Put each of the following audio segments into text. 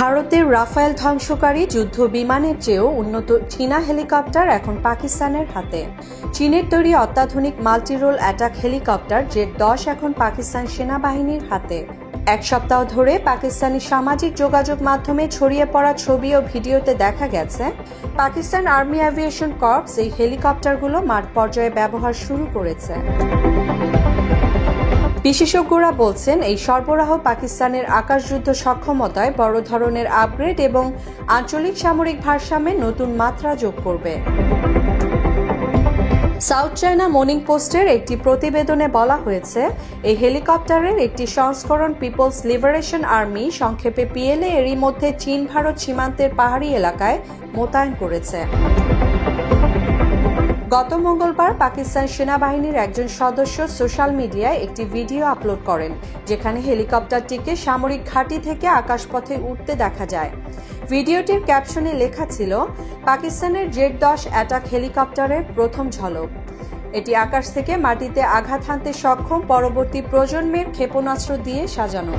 ভারতের রাফায়েল ধ্বংসকারী যুদ্ধ বিমানের চেয়েও উন্নত চীনা হেলিকপ্টার এখন পাকিস্তানের হাতে। চীনের তৈরি অত্যাধুনিক মাল্টিরোল অ্যাটাক হেলিকপ্টার জেড-10 এখন পাকিস্তান সেনাবাহিনীর হাতে। এক সপ্তাহ ধরে পাকিস্তানি সামাজিক যোগাযোগ মাধ্যমে ছড়িয়ে পড়া ছবি ও ভিডিওতে দেখা গেছে পাকিস্তান আর্মি অ্যাভিয়েশন কর্পস এই হেলিকপ্টারগুলো মাঠ পর্যায়ে ব্যবহার শুরু করেছে। বিশেষজ্ঞরা বলছেন, এই সরবরাহ পাকিস্তানের আকাশযুদ্ধ সক্ষমতায় বড় ধরনের আপগ্রেড এবং আঞ্চলিক সামরিক ভারসাম্যে নতুন মাত্রা যোগ করবে। সাউথ চায়না মর্নিং পোস্টের একটি প্রতিবেদনে বলা হয়েছে, এই হেলিকপ্টারের একটি সংস্করণ পিপলস লিবারেশন আর্মি সংক্ষেপে পিএলএ এরই মধ্যে চীন ভারত সীমান্তের পাহাড়ি এলাকায় মোতায়েন করেছে। গত মঙ্গলবার পাকিস্তান সেনাবাহিনীর একজন সদস্য সোশ্যাল মিডিয়ায় একটি ভিডিও আপলোড করেন, যেখানে হেলিকপ্টারটিকে সামরিক ঘাঁটি থেকে আকাশপথে উঠতে দেখা যায়। ভিডিওটির ক্যাপশনে লেখা ছিল, পাকিস্তানের জেড-10 অ্যাটাক হেলিকপ্টারের প্রথম ঝলক। এটি আকাশ থেকে মাটিতে আঘাত হানতে সক্ষম পরবর্তী প্রজন্মের ক্ষেপণাস্ত্র দিয়ে সাজানো।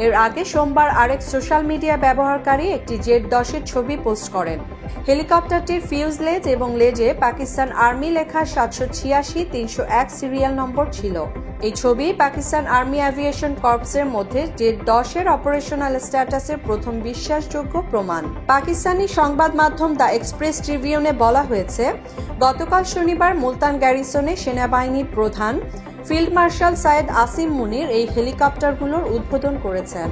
এর আগে সোমবার আরেক সোশ্যাল মিডিয়া ব্যবহারকারী একটি জেড-10-এর ছবি পোস্ট করেন। হেলিকপ্টারটির ফিউজলেজ এবং লেজে পাকিস্তান আর্মি লেখা 786-301 সিরিয়াল নম্বর ছিল। এই ছবি পাকিস্তান আর্মি অ্যাভিয়েশন কর্পসের মধ্যে জেড-10-এর অপারেশনাল স্ট্যাটাসের প্রথম বিশ্বাসযোগ্য প্রমাণ। পাকিস্তানি সংবাদ মাধ্যম দ্য এক্সপ্রেস ট্রিবিউনে বলা হয়েছে, গতকাল শনিবার মুলতান গ্যারিসনে সেনাবাহিনী প্রধান ফিল্ড মার্শাল সাইয়েদ আসিম মুনির এই হেলিকপ্টারগুলোর উদ্বোধন করেছেন।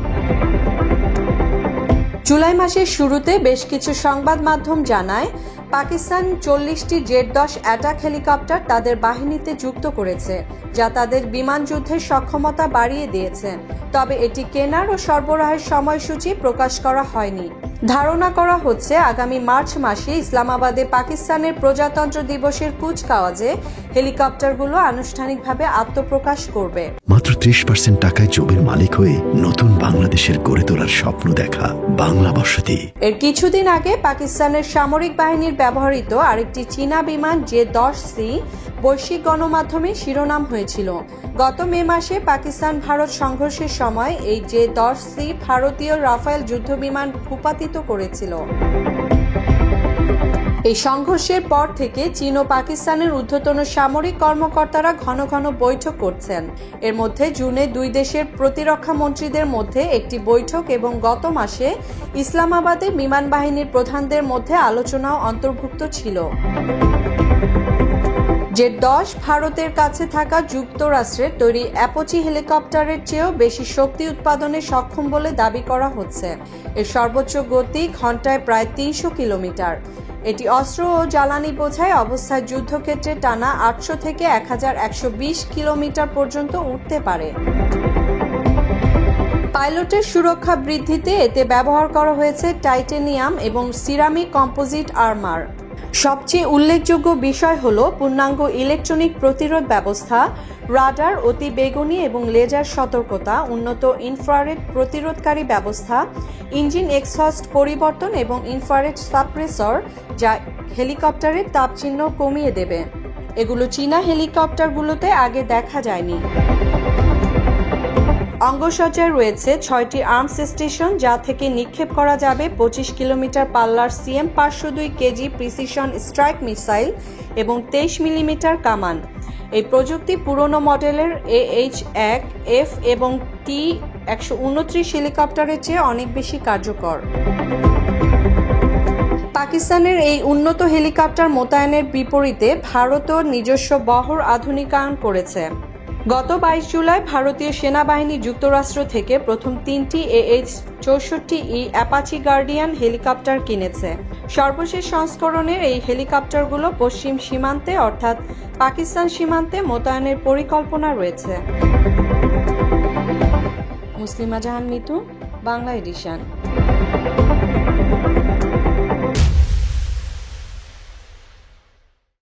জুলাই মাসের শুরুতে বেশ কিছু সংবাদ মাধ্যম জানায়, পাকিস্তান 40টি জেড-10 অ্যাটাক হেলিকপ্টার তাদের বাহিনীতে যুক্ত করেছে, যা তাদের বিমান যুদ্ধের সক্ষমতা বাড়িয়ে দিয়েছে। তবে এটি কেনার ও সরবরাহের সময়সূচি প্রকাশ করা হয়নি। ধারণা করা হচ্ছে, আগামী মার্চ মাসে ইসলামাবাদে পাকিস্তানের প্রজাতন্ত্র দিবসের কুচকাওয়াজে হেলিকপ্টারগুলো আনুষ্ঠানিকভাবে আত্মপ্রকাশ করবে। মাত্র 30% টাকায় জমির মালিক হয়ে নতুন বাংলাদেশের গড়ে তোলার স্বপ্ন দেখা বাংলা বসতি। এর কিছুদিন আগে পাকিস্তানের সামরিক বাহিনীর ব্যবহৃত আরেকটি চীনা বিমান জে-10C বৈশ্বিক গণমাধ্যমে শিরোনাম হয়েছিল। গত মে মাসে পাকিস্তান ভারত সংঘর্ষের সময় এই জে-10C ভারতীয় রাফায়েল যুদ্ধবিমান ভূপাতিত করেছিল। এই সংঘর্ষের পর থেকে চীন ও পাকিস্তানের ঊর্ধ্বতন সামরিক কর্মকর্তারা ঘন ঘন বৈঠক করছেন। এর মধ্যে জুনে দুই দেশের প্রতিরক্ষা মন্ত্রীদের মধ্যে একটি বৈঠক এবং গত মাসে ইসলামাবাদে বিমান বাহিনীর প্রধানদের মধ্যে আলোচনাও অন্তর্ভুক্ত ছিল। জেড-10 ভারতের কাছে থাকা যুক্তরাষ্ট্রের তৈরি অ্যাপাচি হেলিকপ্টারের চেয়েও বেশি শক্তি উৎপাদনে সক্ষম বলে দাবি করা হচ্ছে। এর সর্বোচ্চ গতি ঘন্টায় প্রায় 300 কিলোমিটার। এটি অস্ত্র ও জ্বালানি বোঝাই অবস্থায় যুদ্ধক্ষেত্রে টানা 800 থেকে 1120 কিলোমিটার পর্যন্ত উঠতে পারে। পাইলটের সুরক্ষা বৃদ্ধিতে এতে ব্যবহার করা হয়েছে টাইটেনিয়াম এবং সিরামিক কম্পোজিট আর্মার। সবচেয়ে উল্লেখযোগ্য বিষয় হল পূর্ণাঙ্গ ইলেকট্রনিক প্রতিরোধ ব্যবস্থা, রাডার, অতি বেগুনি এবং লেজার সতর্কতা, উন্নত ইনফ্রারেড প্রতিরোধকারী ব্যবস্থা, ইঞ্জিন এক্সহস্ট পরিবর্তন এবং ইনফ্রারেড সাপ্রেসর, যা হেলিকপ্টারের তাপচিহ্ন কমিয়ে দেবে। এগুলো চীনা হেলিকপ্টারগুলোতে আগে দেখা যায়নি। অঙ্গসজ্জায় রয়েছে 6টি আর্মস স্টেশন, যা থেকে নিক্ষেপ করা যাবে 25 কিলোমিটার পাল্লার CM-502 KG precision strike missile এবং 23 মিলিমিটার কামান। এই প্রযুক্তি পুরনো মডেলের AH-1F এবং T-129 হেলিকপ্টারের চেয়ে অনেক বেশি কার্যকর। পাকিস্তানের এই উন্নত হেলিকপ্টার মোতায়েনের বিপরীতে ভারতও নিজস্ব বহর আধুনিকায়ন করেছে। গত 22 জুলাই ভারতীয় সেনাবাহিনী যুক্তরাষ্ট্র থেকে প্রথম 3টি AH-64E অ্যাপাচি গার্ডিয়ান হেলিকপ্টার কিনেছে। সর্বশেষ সংস্করণের এই হেলিকপ্টারগুলো পশ্চিম সীমান্তে অর্থাৎ পাকিস্তান সীমান্তে মোতায়েনের পরিকল্পনা রয়েছে। মুসলিমা জাহান মিতু, বাংলা এডিশন।